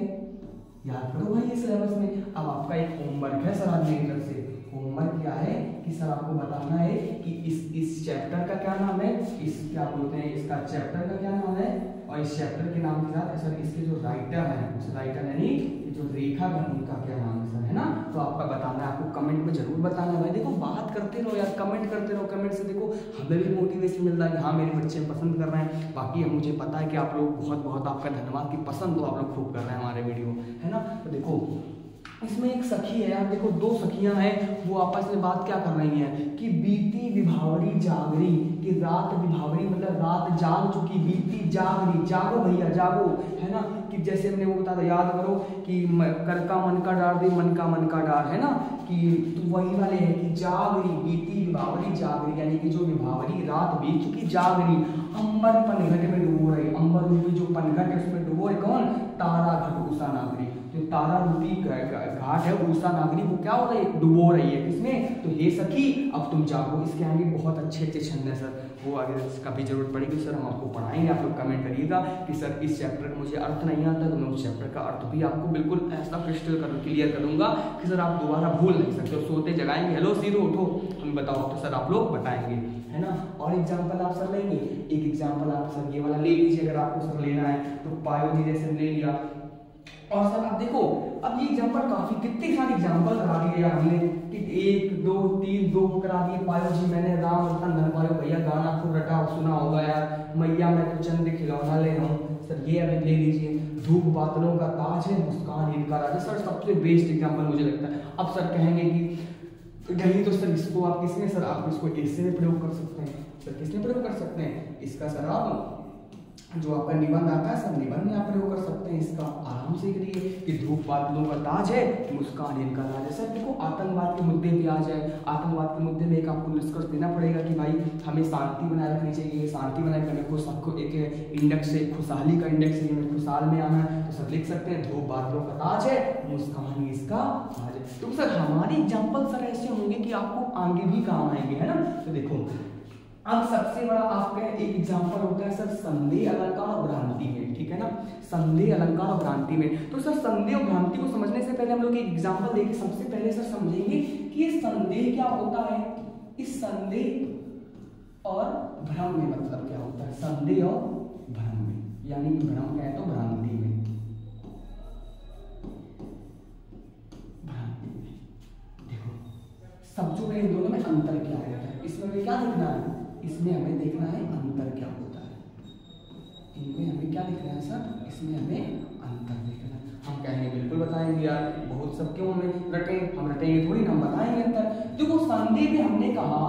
याद करो भाई ये सिलेबस में। अब आपका एक होमवर्क है सर आज मेरी तरफ से, होमवर्क क्या है कि सर आपको बताना है कि इस चैप्टर का क्या नाम है, इस क्या बोलते हैं, इसका चैप्टर का क्या नाम है, और इस चैप्टर के नाम के साथ सर इसके जो राइटर है, उस राइटर यानी जो रेखा है उनका क्या नाम है सर, है ना। तो आपका बताना है, आपको कमेंट में जरूर बताना है भाई। देखो बात करते रहो यार, कमेंट करते रहो, कमेंट से देखो हमें भी मोटिवेशन मिलता है कि हाँ मेरे बच्चे पसंद कर रहे हैं। बाकी मुझे पता है कि आप लोग बहुत बहुत आपका धन्यवाद कि पसंद हो, आप लोग खूब कर रहे हैं हमारे वीडियो, है ना। तो देखो इसमें एक सखी है यार, देखो दो सखियां हैं, वो आपस में बात क्या कर रही हैं कि बीती विभावरी जागरी, कि रात विभावरी मतलब रात जाग चुकी, बीती जागरी, जागो भैया जागो, है ना। कि जैसे हमने वो बताया, याद करो कि कर का मन का डार दे, मन का डार, है ना। कि तो वही वाले है कि जागरी, बीती विभावरी जागरी, यानी कि जो विभावरी रात बीत चुकी, जागरी अंबर पनघट में डुबो रही, अंबर रूपी जो पनघट है उसमें डुबो है कौन, तारा घट उषा नागरी, जो तारा रूपी घाट है उषा नागरी वो क्या हो रही है, डुबो रही है किसमें, तो हे सखी अब तुम जागो। इसके आगे बहुत अच्छे अच्छे छंद है सर, वो आगे कभी जरूरत पड़ेगी सर हम आपको पढ़ाएंगे, आप लोग कमेंट करिएगा कि सर इस चैप्टर का मुझे अर्थ नहीं आता, तो मैं उस चैप्टर का अर्थ भी आपको बिल्कुल ऐसा क्लियर कर दूंगा कि सर आप दोबारा भूल नहीं सकते। सोते जगाएंगे हेलो सीरो उठो हमें बताओ, तो सर आप लोग बताएंगे, है ना। और एग्जाम्पल आप सर लेंगे, एक एग्जाम्पल आप सर ये वाला ले लीजिए, अगर आपको सर लेना है तो पायो जी जैसे ले लिया, और सर अब देखो, अब ये एग्जाम्पल काफी कितने सारे एग्जाम्पल करा दिए हमने कि 1 2 3 2 करा दिए। पायो जी मैंने राम रतन धन पायो, भैया गाना खूब रटा सुना होगा यार। मैया मैं तो चंद खिलौना ले रहा हूँ सर, ये अभी ले लीजिए। धूप बादलों का ताज है, मुस्कान इनका राज है। सर सबसे बेस्ट एग्जाम्पल मुझे लगता है। अब सर कहेंगे कि नहीं तो सर इसको आप किसमें, सर आप इसको इससे में प्रयोग कर सकते हैं। सर किसमें प्रयोग कर सकते हैं इसका? सर आप जो आपका निबंध आता है सर, निबंध में आप प्रयोग कर सकते हैं इसका। आराम से करिए कि धूप बादलों का ताज है, मुस्कान इनका राज है। सर देखो आतंकवाद के मुद्दे पे आ जाए, आतंकवाद के मुद्दे में एक आपको निष्कर्ष देना पड़ेगा कि भाई हमें शांति बनाए रखनी चाहिए। शांति बनाए रखने को सबको एक इंडेक्स से, खुशहाली का इंडेक्स है, खुशहाल में आना है तो सर लिख सकते हैं धूप बादलों का ताज है, मुस्कान इसका राज है। तो सर हमारे एग्जाम्पल सर ऐसे होंगे कि आपको आगे भी काम आएंगे, है ना। तो देखो अब सबसे बड़ा आपका एक एग्जांपल होता है सर संदेह अलंकार और भ्रांति में, ठीक है ना। संदेह अलंकार और भ्रांति में, तो सर संदेह और भ्रांति को समझने से पहले हम लोग एक एग्जांपल देखें। सबसे पहले सर समझेंगे कि ये संदेह क्या होता है। इस संदेह और भ्रम में मतलब क्या होता है? संदेह और भ्रम में, यानी कि भ्रम क्या है तो भ्रांति में। देखो सब जो है इन दोनों में अंतर क्या है, इसमें हमें क्या देखना है? इसमें हमें देखना है अंतर क्या होता है। इनमें हमें क्या देखना है सर? इसमें हमें अंतर देखना है। हम कहेंगे बिल्कुल बताएंगे यार, बहुत सब क्यों हमें रटे, हम रटेंगे थोड़ी ना, हम बताएंगे अंतर। देखो संदेह में हमने कहा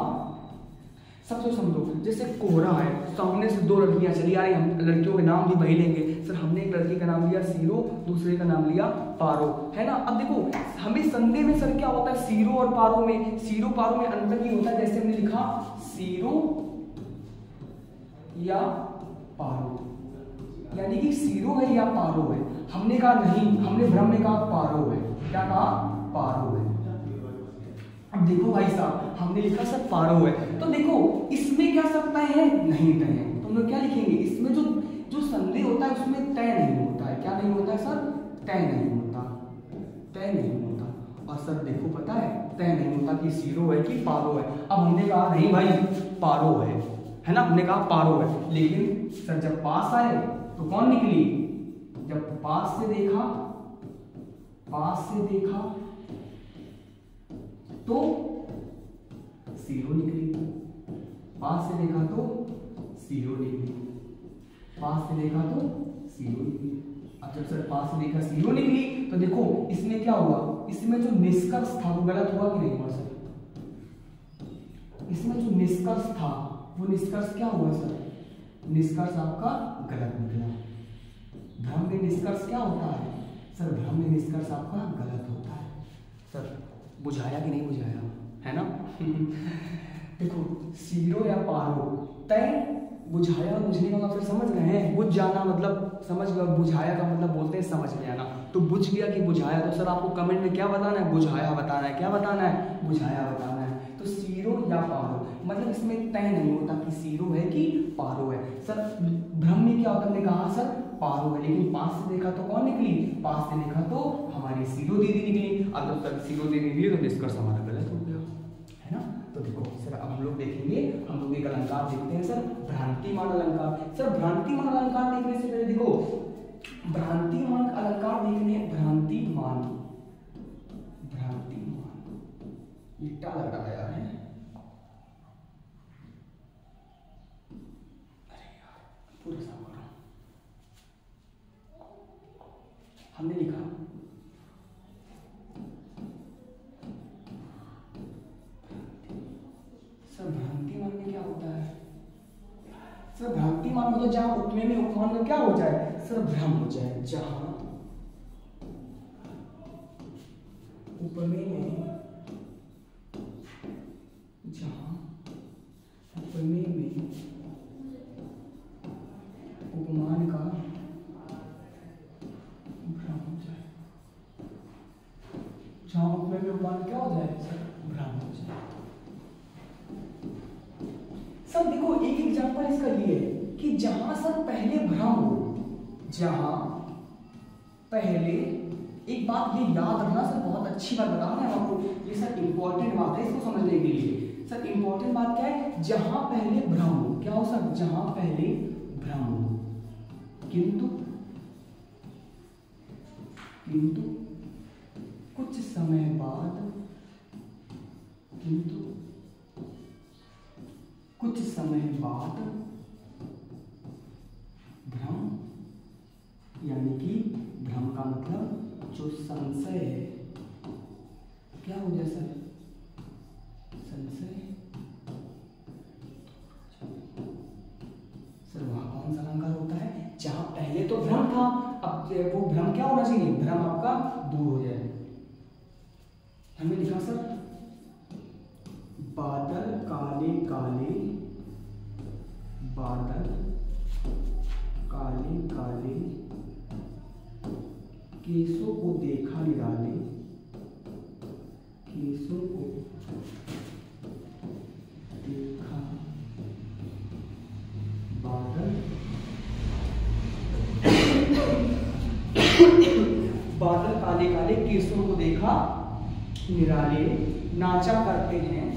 सबसे समझो, जैसे कोहरा है, सामने से दो लड़कियां चली आ रही, हम लड़कियों के नाम भी वही लेंगे सर। हमने एक लड़की का नाम लिया सीरो, दूसरे का नाम लिया पारो, है ना। अब देखो हमें संदेह में सर क्या होता है, सीरो और पारो में, सीरो पारो में अंतर ही होता है। जैसे हमने लिखा सीरो या पारो, यानी कि सीरो है या पारो है। हमने कहा नहीं, हमने भ्रम में कहा पारो है। क्या कहा? पारो है। अब देखो भाई साहब हमने लिखा सर पारो है, तो देखो इसमें क्या सब तय है? नहीं तय है। तो हम लोग क्या लिखेंगे? इसमें जो जो संदेह होता है उसमें तय नहीं होता है। क्या नहीं होता है सर? तय नहीं होता, तय नहीं होता। और सर देखो पता है तय नहीं होता कि सीरो है कि पारो है। अब हमने कहा नहीं भाई पारो है ना, हमने कहा पारो है। लेकिन सर जब पास आए तो कौन निकली? जब पास से देखा, पास से देखा तो सीरो निकली, पास से देखा तो सीरो निकली, पास से देखा तो सीरो निकली। अब जब सर पास से देखा सीरो निकली तो देखो इसमें क्या हुआ? इसमें जो निष्कर्ष था वो गलत हुआ कि नहीं हुआ सर? इसमें जो निष्कर्ष था वो निष्कर्ष क्या हुआ सर? निष्कर्ष आपका गलत निकला। भ्रम में निष्कर्ष क्या होता है सर? भ्रम में निष्कर्ष आपका गलत होता है। सर बुझाया कि नहीं बुझाया, है ना। देखो सीरो या पारो, तय, बुझाया, बुझने का मतलब समझ रहे हैं, बुझ जाना मतलब समझ गया, बुझाया का मतलब बोलते हैं समझ में आना। तो बुझ गया कि बुझाया, तो सर आपको कमेंट में क्या बताना है? बुझाया बताना है। क्या बताना है? बुझाया बताना है। तो सीरो या पारो मतलब इसमें तय नहीं होता कि सीरो है कि पारो है। सर भ्रम में क्या होता है? हमने कहा सर पारो है, लेकिन पास से देखा तो कौन निकली? पास से देखा तो हमारी सीरो दीदी निकली। अब जब तक सीरो दीदी निकली तो निष्कर्ष हमारा गलत हो गया, है ना। तो देखो सर अब हम लोग देखेंगे, हम लोग एक अलंकार देखते हैं सर, भ्रांतिमान अलंकार। सर भ्रांतिमान अलंकार देखने से पहले देखो, भ्रांतिमान अलंकार देखने, भ्रांतिमान, भ्रांतिमान लिट्टा लग रहा है यार, है? अरे यार पूरा साफ करो। हमने लिखा सर भ्रांतिमान में क्या होता है? सर भ्रांतिमान मतलब जहां उपमेय में उपमान में क्या हो जाए सर? भ्रम हो जाए। जहां उपमेय में, जहां उपमेय में उपमान का भ्रम हो जाए, जहां उपमेय में उपमान क्या हो जाए सर? भ्रम हो जाए। सब देखो एक एग्जांपल इसका ये है कि जहां सर पहले भ्रम हो, जहां पहले, एक बात ये याद रखना सर, बहुत अच्छी बात बता रहा हूं आपको, ये सर इंपॉर्टेंट बात है इसको समझने के लिए। सर इंपॉर्टेंट बात क्या है? जहां पहले भ्रम हो, क्या हो सर? जहां पहले भ्रम हो, किंतु किंतु कुछ समय बाद, किंतु कुछ समय बाद भ्रम, यानी कि भ्रम का मतलब जो संशय है, क्या हो जाए सर, संशय। सर वहां कौन सा अलंकार होता है जहां पहले तो भ्रम था, अब वो भ्रम क्या होना चाहिए, भ्रम आपका दूर हो जाए। हमने लिखा सर बादल काले काले, बादल काले काले केसों को देखा निराले, केसों को देखा बादल, बादल काले काले केसों को देखा निराले, नाचा करते हैं,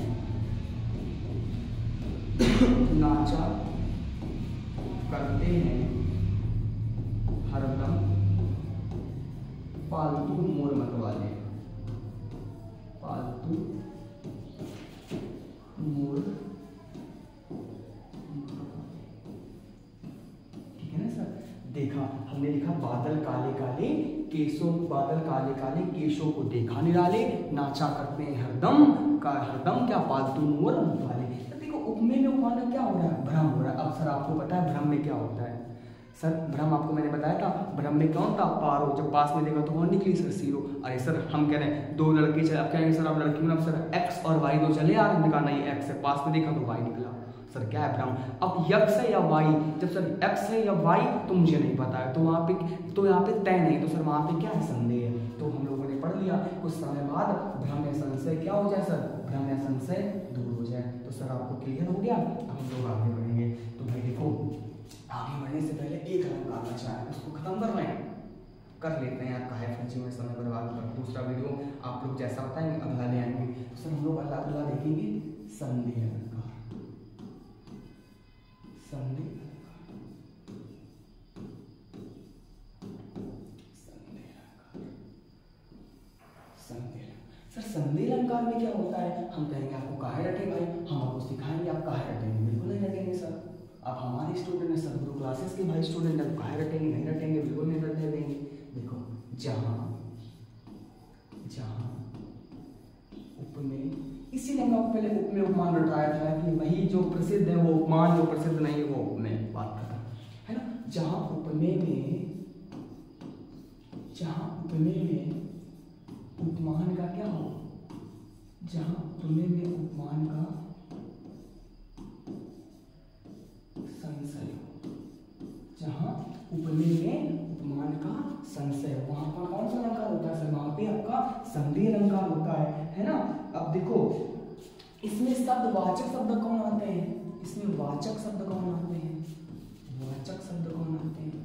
नाचा करते हैं हरदम पालतू मोर मतवाले, पालतू मोर, ठीक है ना सर। देखा, हमने लिखा बादल काले काले केसों, बादल काले काले केसों को देखा निराले, नाचा करते हैं हरदम का, हरदम क्या, पालतू मोर मतवाले। देखो उपमेय में उपमान क्या हो रहा है, भ्रम हो रहा है। अब सर आपको पता है भ्रम में क्या होता है, सर भ्रम आपको मैंने बताया था, भ्रम में कौन था, पारो, जब पास में देखा तो कौन निकली सर, जीरो। अरे सर हम कह रहे हैं दो लड़के चले, अब कहेंगे सर आप लड़की में, अब सर एक्स और वाई दो चले यार, हमने कहा नहीं एक्स है, पास में देखा तो वाई निकला, सर क्या है भ्रम। अब यक्स है या वाई, जब सर एक्स है या वाई तो मुझे नहीं पता है, तो वहाँ पे, तो यहाँ पे तय नहीं, तो सर वहाँ पे क्या है, संदेह है। तो हम लोगों ने पढ़ लिया, कुछ समय बाद भ्रम या संशय क्या हो जाए सर, भ्रम या संशय दूर हो जाए। तो सर आपको क्लियर हो गया। अब हम लोग आगे बढ़ेंगे। तो भाई देखो आगे बढ़ने से पहले एक अलंकार बचा है, उसको खत्म कर रहे हैं, कर लेते हैं। आपका है फंची में समय बर्बाद कर, दूसरा वीडियो आप लोग जैसा बताएंगे अगला ले आएंगे। तो सर हम लोग अगला देखेंगे संदेह अलंकार, संदेह सर। संदेह अलंकार में क्या होता है, हम कहेंगे आपको काहे रटे भाई, हम आपको सिखाएंगे, आप काहे रटेंगे, बिल्कुल नहीं रटेंगे सर। आप हमारे स्टूडेंट हैं, सदगुरु क्लासेस के भाई स्टूडेंट हैं, काहे रटेंगे, नहीं रटेंगे, बिल्कुल नहीं रटने देंगे। देखो जहां, जहां उपमेय, इसीलिए मैं पहले उपमेय उपमान रटाया था कि वही जो प्रसिद्ध है वो उपमान, जो प्रसिद्ध नहीं है वो उपमेय, बात खत्म है ना। जहां उपमेय में, जहां उपमेय में उपमान का क्या हो, जहां उपमेय में उपमान का संशय हो, जहां उपमेय में उपमान का संशय, वहां पर कौन सा अलंकार होता है सर, वहां पे आपका संदेह अलंकार होता है ना। अब देखो इसमें शब्द वाचक शब्द कौन आते हैं, इसमें वाचक शब्द कौन आते हैं, वाचक शब्द कौन आते हैं,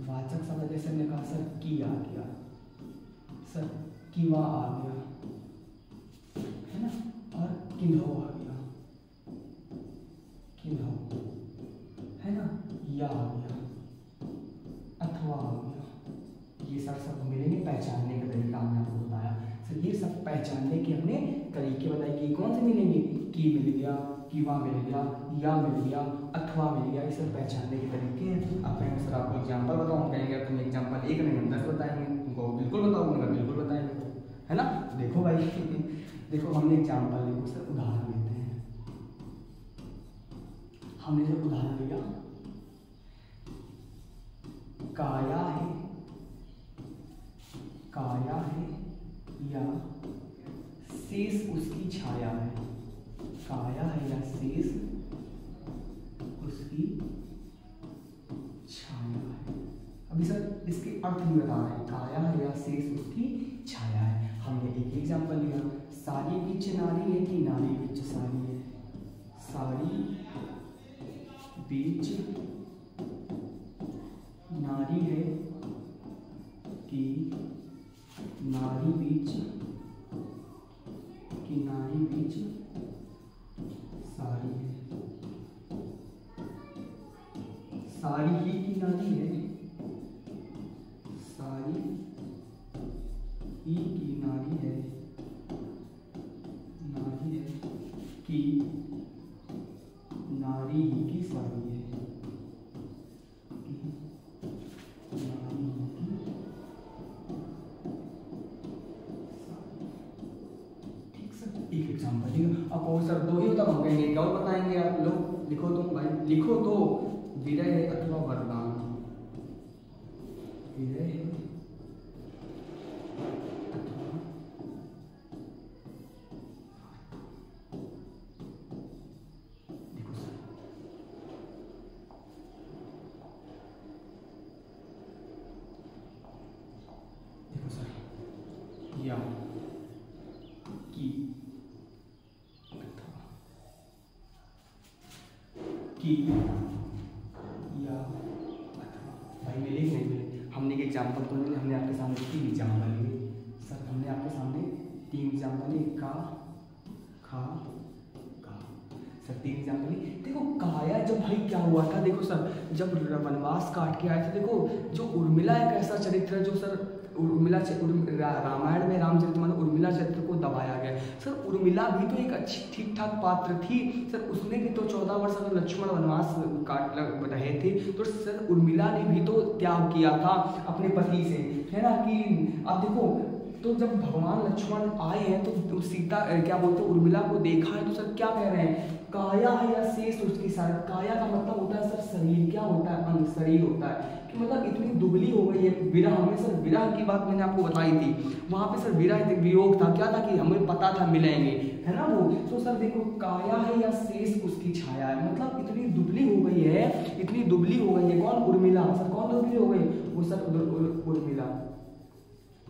वाचक शब्द जैसे हमने कहा सर की आ गया, सर किवा आ गया है ना, और किन्हो आ गया, किन्हो है ना, या आ गया, अथवा आ गया, ये सब शब्द मिलेंगे। पहचानने का तरीका हमने आपको बताया सर, ये सब पहचानने के हमने तरीके बताए कि कौन से मिलेंगे, की मिल गया, किवा मिल गया, या मिल गया, अथवा मिल गया, ये सब पहचानने के तरीके हैं। अब कहेंगे सर आपको एग्जाम्पल बताओ, कहेंगे तुम एग्जाम्पल एक नहीं 10 बताएंगे, तुमको बिल्कुल बताऊंगा, बिल्कुल बताएंगे है ना। देखो भाई देखो हमने एग्जाम्पल देखो सर, उदाहरण लेते हैं। हमने जो उदाहरण लिया, काया है, काया है या शेष उसकी छाया है, काया है या शेष उसकी छाया है। अभी सर इसके अर्थ भी बता रहे हैं, काया है या शेष उसकी छाया है। हमने एक एग्जाम्पल लिया, सारी बीच नारी है कि नारी बीच सारी है, सारी बीच नारी है कि नारी बीच, कि नारी बीच सारी है, सारी ही की नारी है, सारी ही की नारी है, नारी है कि नारी ही की सारी है, नारी ही की। ठीक सर, एक एग्जाम्पल ठीक है। अब और सर दो ही होता हम कहेंगे, क्या और बताएंगे आप लोग? लिखो तो भाई, लिखो तो विरह अथवा वरदान, विरह अथवा देखो सर, देखो सर, या की अथवा की या अथवा। भाई मिले कि नहीं मिले? हमने एक एग्जाम्पल तो नहीं, हमने आपके सामने 3 एग्जाम्पल लिए सर, हमने आपके सामने 3 एग्जाम्पल लिए, का, खा, का। सर 3 एग्जाम्पल लिए। देखो काया जब भाई क्या हुआ था, देखो सर जब वनवास काट के आए थे, देखो जो उर्मिला एक ऐसा चरित्र है जो सर उर्मिला रामायण में रामचरितमानस उर्मिला चरित्र को दबाया गया। सर उर्मिला भी तो एक अच्छी ठीक ठाक पात्र थी सर, उसने भी तो 14 वर्ष अगर लक्ष्मण वनवास काट रहे थे तो सर उर्मिला ने भी तो त्याग किया था अपने पति से, है ना? कि अब देखो तो जब भगवान लक्ष्मण आए हैं तो सीता क्या बोलते हैं, उर्मिला को देखा है तो सर क्या कह रहे हैं, काया है या शेष उसकी सारी। काया का मतलब होता है सर शरीर, क्या होता है, अंग, शरीर होता है। कि मतलब इतनी दुबली हो गई है। विरह में सर, विरह की बात मैंने आपको बताई थी, वहां पे सर विरह वियोग था, क्या था कि हमें पता था मिलेंगे, है ना वो। तो सर देखो काया है या शेष उसकी छाया है, मतलब इतनी दुबली हो गई है, इतनी दुबली हो गई है। कौन? उर्मिला। सर कौन दुबली हो गई? वो सर उर्मिला,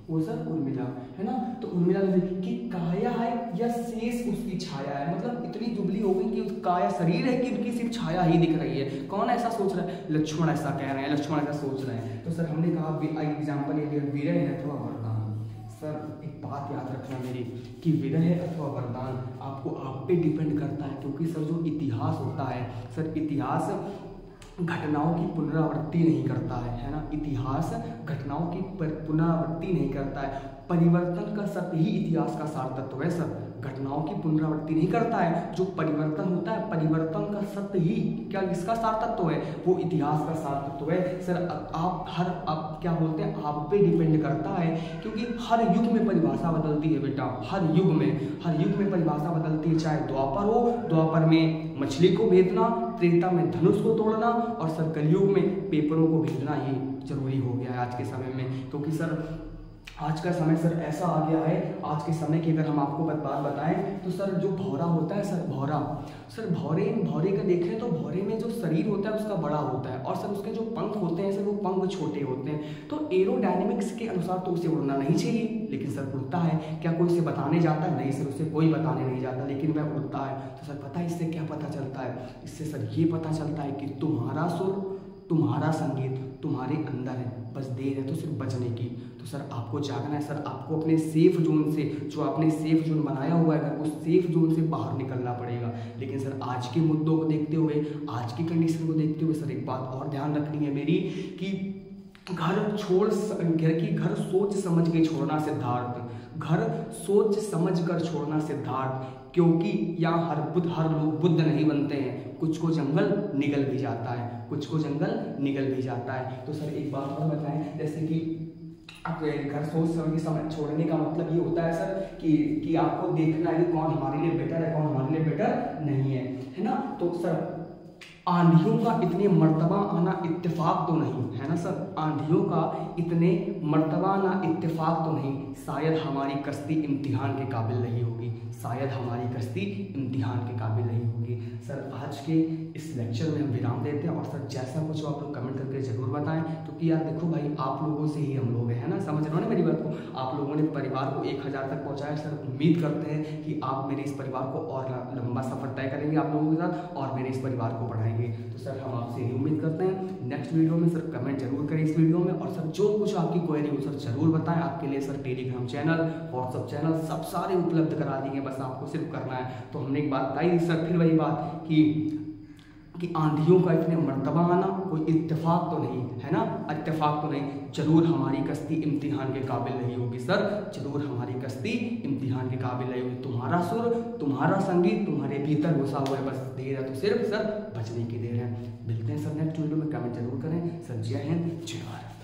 वो सर उर्मिला, है ना। तो उर्मिला कि काया है या शेष उसकी छाया है, मतलब इतनी दुबली हो गई कि काया शरीर है कि उनकी सिर्फ छाया ही दिख रही है। कौन ऐसा सोच रहा है? लक्ष्मण ऐसा कह रहे हैं, लक्ष्मण ऐसा सोच रहे हैं। तो सर हमने कहा एग्जाम्पल ये विरह है अथवा वरदान। सर एक बात याद रखना मेरी कि विरह अथवा वरदान आपको आप पे डिपेंड करता है, क्योंकि सर जो इतिहास होता है सर, इतिहास घटनाओं की पुनरावृत्ति नहीं करता है ना। इतिहास घटनाओं की पुनरावृत्ति नहीं करता है, परिवर्तन का सत्य ही इतिहास का सार तत्व है सर। घटनाओं की पुनरावृत्ति नहीं करता है, जो परिवर्तन होता है परिवर्तन का सत्य ही क्या इसका सार तत्व है, वो इतिहास का सार तत्व है सर। आप क्या बोलते हैं, आप पे डिपेंड करता है, क्योंकि हर युग में परिभाषा बदलती है बेटा, हर युग में परिभाषा बदलती है। चाहे द्वापर हो, द्वापर में मछली को भेजना, त्रेता में धनुष को तोड़ना, और सर कलयुग में पेपरों को भेजना ये जरूरी हो गया है आज के समय में। क्योंकि सर आज का समय सर ऐसा आ गया है, आज के समय की अगर हम आपको बात बताएं तो सर जो भौरा होता है सर, भौरा सर भौरे का देखें तो भौरे में जो शरीर होता है उसका बड़ा होता है, और सर उसके जो पंख होते हैं सर वो पंख छोटे होते हैं। तो एरोडायनेमिक्स के अनुसार तो उसे उड़ना नहीं चाहिए, लेकिन सर उड़ता है। क्या कोई उसे बताने जाता है? नहीं सर, उसे कोई बताने नहीं जाता, लेकिन वह उड़ता है। तो सर पता है इससे क्या पता चलता है? इससे सर ये पता चलता है कि तुम्हारा सुर, तुम्हारा संगीत तुम्हारे अंदर है, बस देर है तो सिर्फ बचने की। तो सर आपको जागना है सर, आपको अपने सेफ जोन से, जो आपने सेफ जोन बनाया हुआ है उस सेफ जोन से बाहर निकलना पड़ेगा। लेकिन सर आज के मुद्दों को देखते हुए, आज की कंडीशन को देखते हुए सर एक बात और ध्यान रखनी है मेरी कि घर सोच समझ के छोड़ना सिद्धार्थ, घर सोच समझ कर छोड़ना सिद्धार्थ, क्योंकि यहाँ हर लोग बुद्ध नहीं बनते हैं, कुछ को जंगल निगल भी जाता है, कुछ को जंगल निगल भी जाता है। तो सर एक बात और बताएं, जैसे कि आप घर सोच समझ छोड़ने का मतलब ये होता है सर कि आपको देखना है कि कौन हमारे लिए बेटर है, कौन हमारे लिए बेटर नहीं है ना। तो सर आंधियों का इतने मर्तबा आना इत्तेफाक तो नहीं है ना सर, आंधियों का इतने मर्तबा आना इत्तेफाक तो नहीं, शायद हमारी कश्ती इम्तिहान के काबिल नहीं होगी, शायद हमारी कश्ती इम्तिहान के काबिल नहीं होगी। सर आज के इस लेक्चर में हम विराम देते हैं, और सर जैसा कुछ आप लोग कमेंट करके जरूर बताएं, क्योंकि यार देखो भाई आप लोगों से ही हम लोग हैं, है ना, समझ रहे हो ना मेरी बात को। आप लोगों ने परिवार को 1000 तक पहुँचाया सर, उम्मीद करते हैं कि आप मेरे इस परिवार को और लंबा सफर तय करेंगे आप लोगों के साथ, और मेरे इस परिवार को बढ़ाएंगे। तो सर हम आपसे यही उम्मीद करते हैं। नेक्स्ट वीडियो में सर कमेंट जरूर करें इस वीडियो में, और सर जो कुछ आपकी क्वेरी हो सर जरूर बताएं। आपके लिए sir Telegram channel, WhatsApp channel सब सारे उपलब्ध करा देंगे, बस आपको सिर्फ करना है। तो हमने एक बात बताई सर, फिर वही बात कि कि आंधियों का इतने मर्तबा आना कोई इत्तेफाक तो नहीं है ना, इत्तेफाक तो नहीं। जरूर हमारी कश्ती इम्तिहान के काबिल नहीं होगी सर, जरूर हमारी कश्ती इम्तिहान के काबिल नहीं होगी। तुम्हारा सुर, तुम्हारा संगीत तुम्हारे भीतर घुसा हुआ है, बस देर है तो सिर्फ सर बचने की देर है। मिलते हैं सर नेक्स्ट वीडियो में, कमेंट जरूर करें। सर जय हिंद, जय भारत।